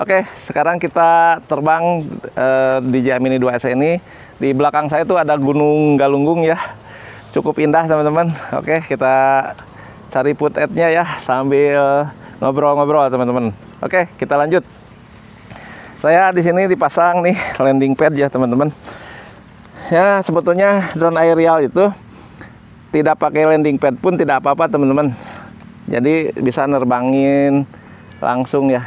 Oke, sekarang kita terbang DJI Mini 2S ini. Di belakang saya tuh ada Gunung Galunggung ya. Cukup indah teman-teman. Oke, kita cari footage-nya ya sambil ngobrol-ngobrol teman-teman. Oke, kita lanjut. Saya di sini dipasang nih landing pad ya teman-teman. Ya, sebetulnya drone aerial itu tidak pakai landing pad pun tidak apa-apa teman-teman. Jadi bisa nerbangin langsung ya.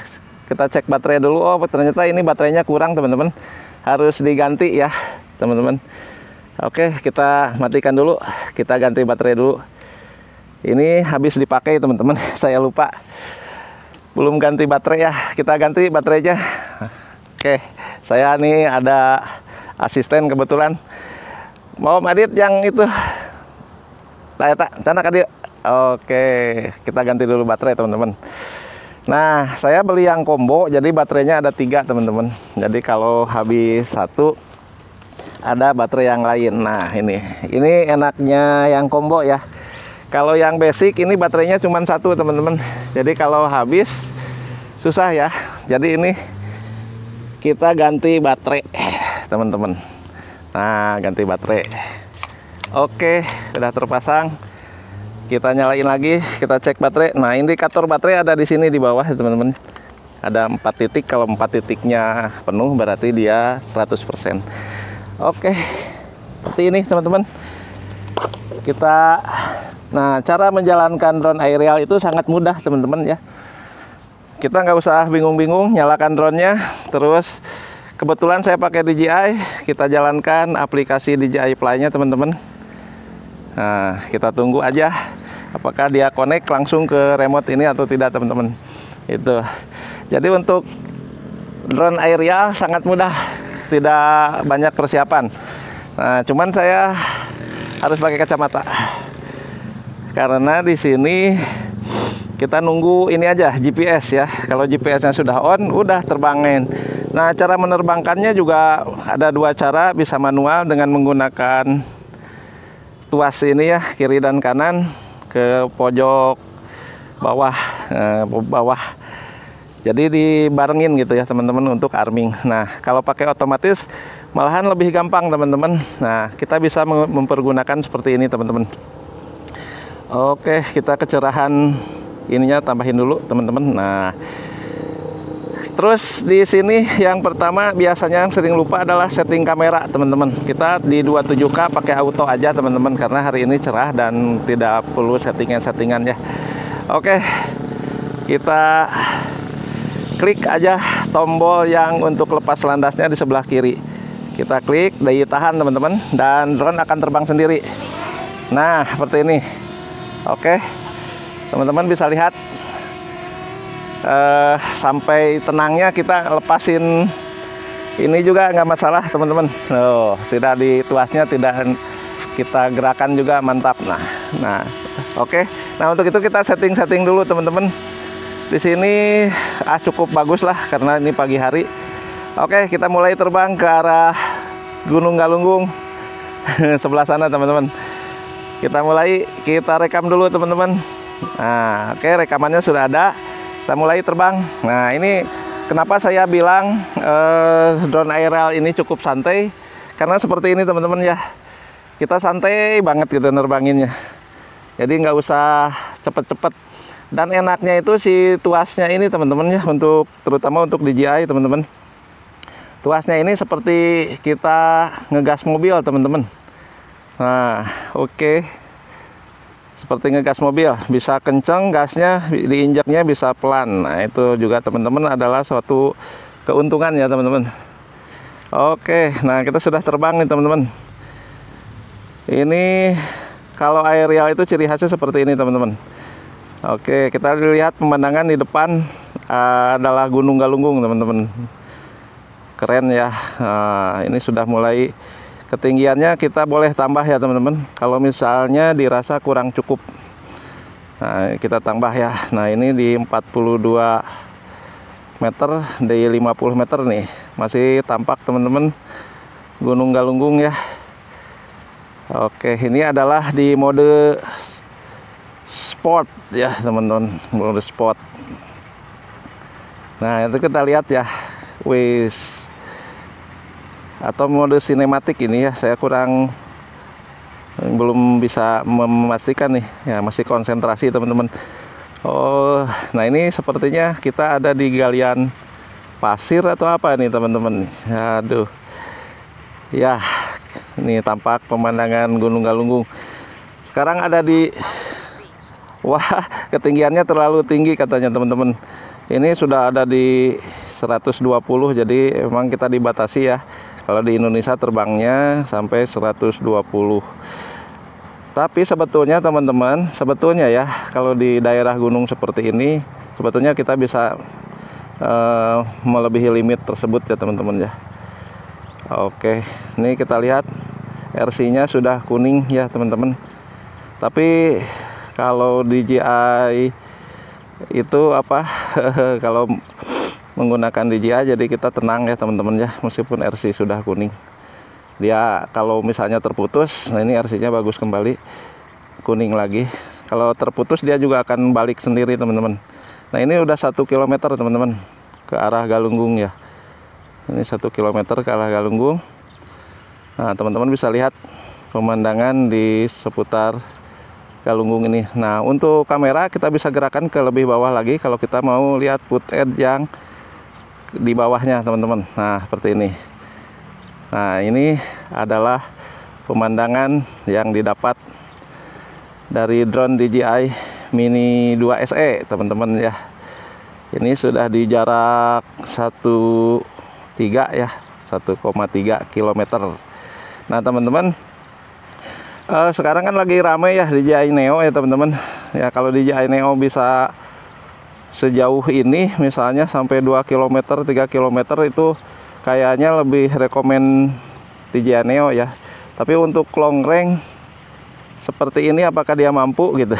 Kita cek baterai dulu. Oh, ternyata ini baterainya kurang teman-teman. Harus diganti ya teman-teman. Oke, kita matikan dulu. Kita ganti baterai dulu. Ini habis dipakai teman-teman. Saya lupa. Belum ganti baterai ya. Kita ganti baterainya. Oke, saya nih ada asisten kebetulan. Mau Adit yang itu. Cana Adit. Oke, kita ganti dulu baterai teman-teman. Nah, saya beli yang combo, jadi baterainya ada 3 teman-teman. Jadi kalau habis 1 ada baterai yang lain. Nah, ini enaknya yang combo ya. Kalau yang basic ini baterainya cuma 1 teman-teman. Jadi kalau habis susah ya. Jadi ini kita ganti baterai teman-teman. Nah, ganti baterai. Oke, sudah terpasang. Kita nyalain lagi, kita cek baterai. Nah, indikator baterai ada di sini di bawah ya teman-teman. Ada 4 titik, kalau 4 titiknya penuh berarti dia 100%. Oke, seperti ini teman-teman. Nah, cara menjalankan drone aerial itu sangat mudah teman-teman ya. Kita nggak usah bingung-bingung, nyalakan drone-nya. Terus kebetulan saya pakai DJI, kita jalankan aplikasi DJI Fly-nya teman-teman. Nah, kita tunggu aja apakah dia connect langsung ke remote ini atau tidak teman-teman. Itu. Jadi untuk drone aerial sangat mudah, tidak banyak persiapan. Nah, cuman saya harus pakai kacamata karena di sini kita nunggu ini aja GPS ya. Kalau GPS-nya sudah on, udah terbangin. Nah, cara menerbangkannya juga ada 2 cara, bisa manual dengan menggunakan tuas ini ya, kiri dan kanan ke pojok bawah. Jadi dibarengin gitu ya teman-teman untuk arming. Nah, kalau pakai otomatis malahan lebih gampang teman-teman. Nah, kita bisa mempergunakan seperti ini teman-teman. Oke, kita kecerahan ininya tambahin dulu teman-teman. Nah, terus di sini yang pertama biasanya yang sering lupa adalah setting kamera teman-teman. Kita di 27K pakai auto aja teman-teman karena hari ini cerah dan tidak perlu settingan ya. Oke, kita klik aja tombol yang untuk lepas landasnya di sebelah kiri. Kita klik, ditahan teman-teman, dan drone akan terbang sendiri. Nah, seperti ini. Oke, teman-teman bisa lihat. Sampai tenangnya kita lepasin ini juga nggak masalah teman-teman. Tidak di tuasnya, tidak kita gerakan juga mantap. Nah, oke. Nah, untuk itu kita setting dulu teman-teman. Di sini cukup bagus lah karena ini pagi hari. Oke, kita mulai terbang ke arah Gunung Galunggung sebelah sana teman-teman. Kita rekam dulu teman-teman. Nah, oke, rekamannya sudah ada. Kita mulai terbang. Nah, ini kenapa saya bilang drone aerial ini cukup santai, karena seperti ini teman-teman ya. Kita santai banget gitu nerbanginnya. Jadi nggak usah cepet-cepet. Dan enaknya itu si tuasnya ini teman-teman ya, terutama untuk DJI teman-teman. Tuasnya ini seperti kita ngegas mobil teman-teman. Nah, oke. Seperti ngegas mobil, bisa kenceng gasnya, diinjaknya bisa pelan. Nah, itu juga teman-teman adalah suatu keuntungan ya teman-teman. Oke, nah kita sudah terbang nih teman-teman. Ini kalau aerial itu ciri khasnya seperti ini teman-teman. Oke, kita lihat pemandangan di depan adalah Gunung Galunggung teman-teman. Keren ya. Nah, ini sudah mulai ketinggiannya, kita boleh tambah ya teman-teman. Kalau misalnya dirasa kurang cukup, nah kita tambah ya. Nah, ini di 42 meter, di 50 meter nih masih tampak teman-teman Gunung Galunggung ya. Oke, ini adalah di mode sport ya teman-teman, mode sport. Nah, itu kita lihat ya, wis, atau mode sinematik ini ya, saya belum bisa memastikan nih ya, masih konsentrasi teman-teman. Oh, nah ini sepertinya kita ada di galian pasir atau apa nih teman-teman. Aduh ya, ini tampak pemandangan Gunung Galunggung. Sekarang ada di, wah, ketinggiannya terlalu tinggi katanya teman-teman. Ini sudah ada di 120, jadi emang kita dibatasi ya. Kalau di Indonesia terbangnya sampai 120. Tapi sebetulnya teman-teman, sebetulnya ya, kalau di daerah gunung seperti ini, sebetulnya kita bisa melebihi limit tersebut ya teman-teman ya. Oke, ini kita lihat RC-nya sudah kuning ya teman-teman. Tapi kalau DJI itu apa? Kalau menggunakan DJI jadi kita tenang ya teman-teman ya, meskipun RC sudah kuning. Dia kalau misalnya terputus, nah ini RC-nya bagus kembali kuning lagi. Kalau terputus dia juga akan balik sendiri teman-teman. Nah ini udah 1 km teman-teman ke arah Galunggung ya. Ini 1 km ke arah Galunggung. Nah teman-teman bisa lihat pemandangan di seputar Galunggung ini. Nah untuk kamera kita bisa gerakan ke lebih bawah lagi kalau kita mau lihat footage yang di bawahnya teman-teman. Nah seperti ini. Nah ini adalah pemandangan yang didapat dari drone DJI Mini 2 SE teman-teman ya. Ini sudah di jarak 1,3 ya, 1,3 km. Nah teman-teman, sekarang kan lagi ramai ya DJI Neo ya teman-teman. Ya kalau DJI Neo bisa sejauh ini, misalnya sampai 2 km, 3 km itu kayaknya lebih rekomen DJI Neo ya. Tapi untuk long range seperti ini apakah dia mampu gitu?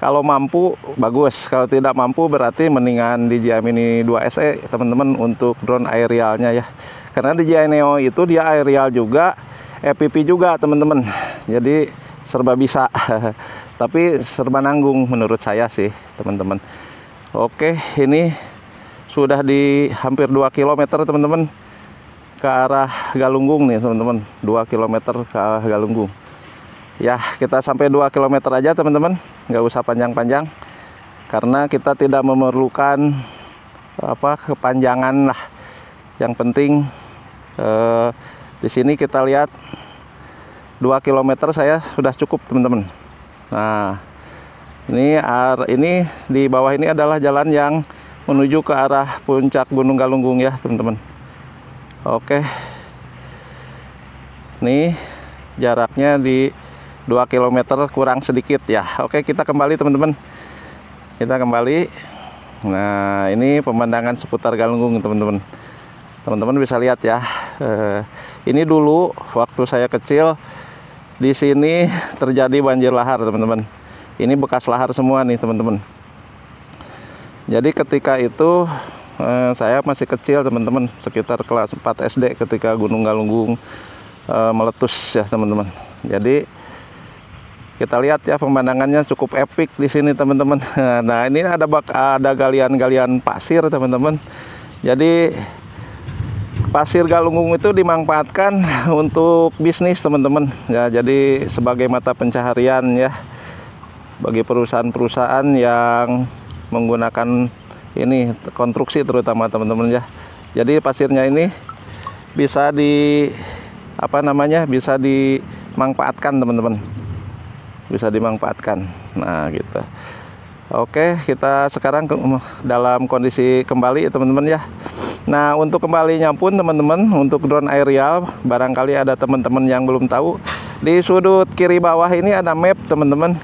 Kalau mampu bagus, kalau tidak mampu berarti mendingan DJI Mini 2 SE teman-teman untuk drone aerialnya ya. Karena DJI Neo itu dia aerial juga, FPV juga teman-teman. Jadi serba bisa. Tapi serba nanggung menurut saya sih teman-teman. Oke, ini sudah di hampir 2 km teman-teman ke arah Galunggung nih teman-teman. 2 km ke arah Galunggung. Ya kita sampai 2 km aja teman-teman, nggak usah panjang-panjang karena kita tidak memerlukan kepanjangan lah. Yang penting di sini kita lihat 2 km saya sudah cukup teman-teman. Nah ini di bawah ini adalah jalan yang menuju ke arah puncak Gunung Galunggung ya teman-teman. Oke, ini jaraknya di 2 km kurang sedikit ya. Oke, kita kembali teman-teman. Kita kembali. Nah, ini pemandangan seputar Galunggung teman-teman. Teman-teman bisa lihat ya. Ini dulu waktu saya kecil di sini terjadi banjir lahar teman-teman. Ini bekas lahar semua nih teman-teman. Jadi ketika itu saya masih kecil teman-teman, sekitar kelas 4 SD ketika Gunung Galunggung meletus ya teman-teman. Jadi kita lihat ya pemandangannya cukup epik di sini teman-teman. Nah ini ada galian-galian pasir teman-teman. Jadi pasir Galunggung itu dimanfaatkan untuk bisnis teman-teman. Ya jadi sebagai mata pencaharian ya bagi perusahaan-perusahaan yang menggunakan ini konstruksi terutama teman-teman ya. Jadi pasirnya ini bisa bisa dimanfaatkan teman-teman. Bisa dimanfaatkan. Nah gitu. Oke, kita sekarang dalam kondisi kembali teman-teman ya. Nah untuk kembalinya pun teman-teman, untuk drone aerial barangkali ada teman-teman yang belum tahu, di sudut kiri bawah ini ada map teman-teman.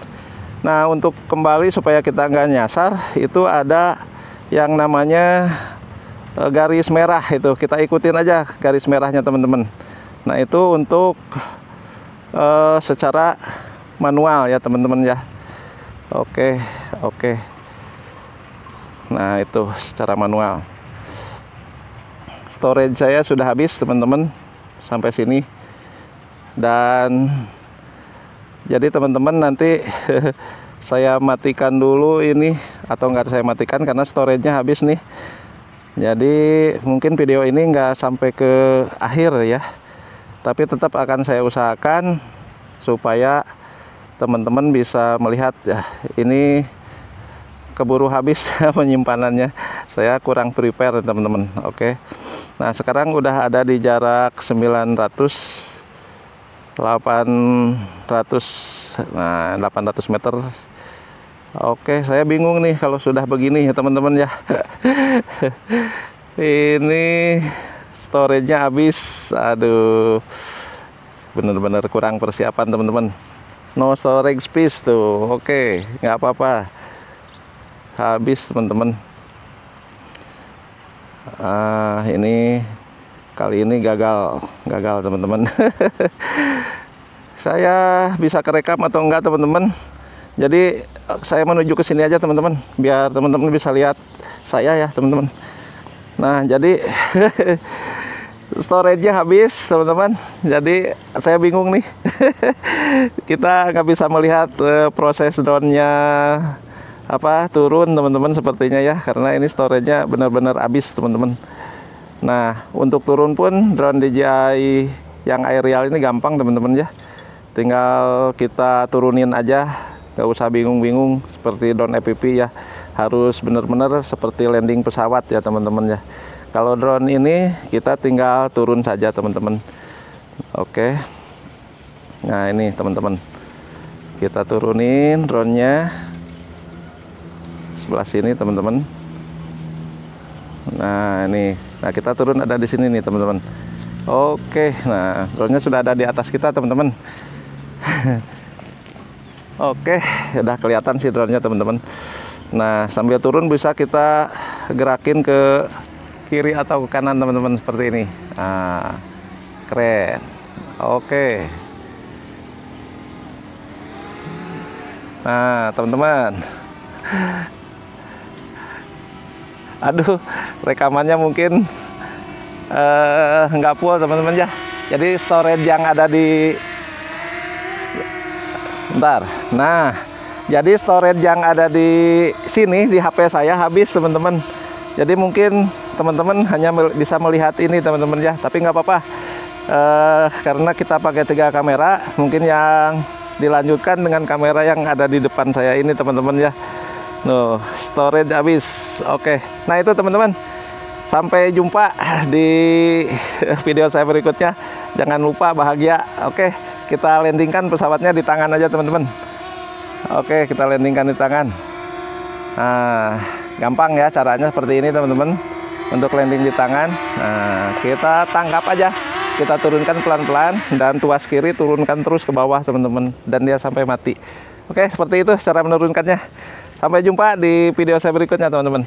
Nah untuk kembali supaya kita nggak nyasar, itu ada yang namanya garis merah, itu kita ikutin aja garis merahnya teman-teman. Nah itu untuk secara manual ya teman-teman ya. Oke. Nah itu secara manual. Storage saya sudah habis teman-teman sampai sini. Dan jadi teman-teman nanti saya matikan dulu ini, atau enggak saya matikan karena storage-nya habis nih. Jadi mungkin video ini nggak sampai ke akhir ya, tapi tetap akan saya usahakan supaya teman-teman bisa melihat ya, ini keburu habis penyimpanannya. Saya kurang prepare teman-teman. Oke. Nah, sekarang udah ada di jarak 800 meter. Oke, saya bingung nih kalau sudah begini ya teman-teman ya. Ini storage-nya habis. Aduh, bener-bener kurang persiapan teman-teman. No storage space tuh. Oke, nggak apa-apa, habis teman-teman. Ini kali ini gagal teman-teman. Saya bisa kerekam atau enggak teman-teman? Jadi saya menuju ke sini aja teman-teman, biar teman-teman bisa lihat saya ya teman-teman. Nah, jadi storage-nya habis teman-teman, jadi saya bingung nih. Kita nggak bisa melihat proses drone-nya turun teman-teman sepertinya ya, karena ini storage-nya benar-benar habis teman-teman. Nah, untuk turun pun drone DJI yang aerial ini gampang teman-teman ya, tinggal kita turunin aja, nggak usah bingung-bingung seperti drone FPV ya, harus benar-benar seperti landing pesawat ya teman-teman ya. Kalau drone ini kita tinggal turun saja teman-teman. Oke. Nah, ini teman-teman, kita turunin drone-nya sebelah sini teman-teman. Nah, ini, nah kita turun ada di sini nih teman-teman. Oke, nah drone-nya sudah ada di atas kita teman-teman. Oke, udah kelihatan sih drone-nya teman-teman. Nah, sambil turun bisa kita gerakin ke kiri atau ke kanan teman-teman seperti ini. Nah, keren. Oke. Nah, teman-teman. Aduh, rekamannya mungkin nggak full teman-teman ya. Jadi storage yang ada di Nah, jadi storage yang ada di sini di HP saya habis teman-teman. Jadi mungkin teman-teman hanya bisa melihat ini teman-teman ya, tapi nggak apa-apa. Karena kita pakai 3 kamera, mungkin yang dilanjutkan dengan kamera yang ada di depan saya ini teman-teman ya. No, storage habis. Oke. Nah, itu teman-teman. Sampai jumpa di video saya berikutnya. Jangan lupa bahagia. Oke, kita landingkan pesawatnya di tangan aja teman-teman. Oke, kita landingkan di tangan. Nah, gampang ya caranya seperti ini teman-teman. Untuk landing di tangan. Nah, kita tangkap aja. Kita turunkan pelan-pelan dan tuas kiri turunkan terus ke bawah teman-teman, dan dia sampai mati. Oke, seperti itu cara menurunkannya. Sampai jumpa di video saya berikutnya teman-teman.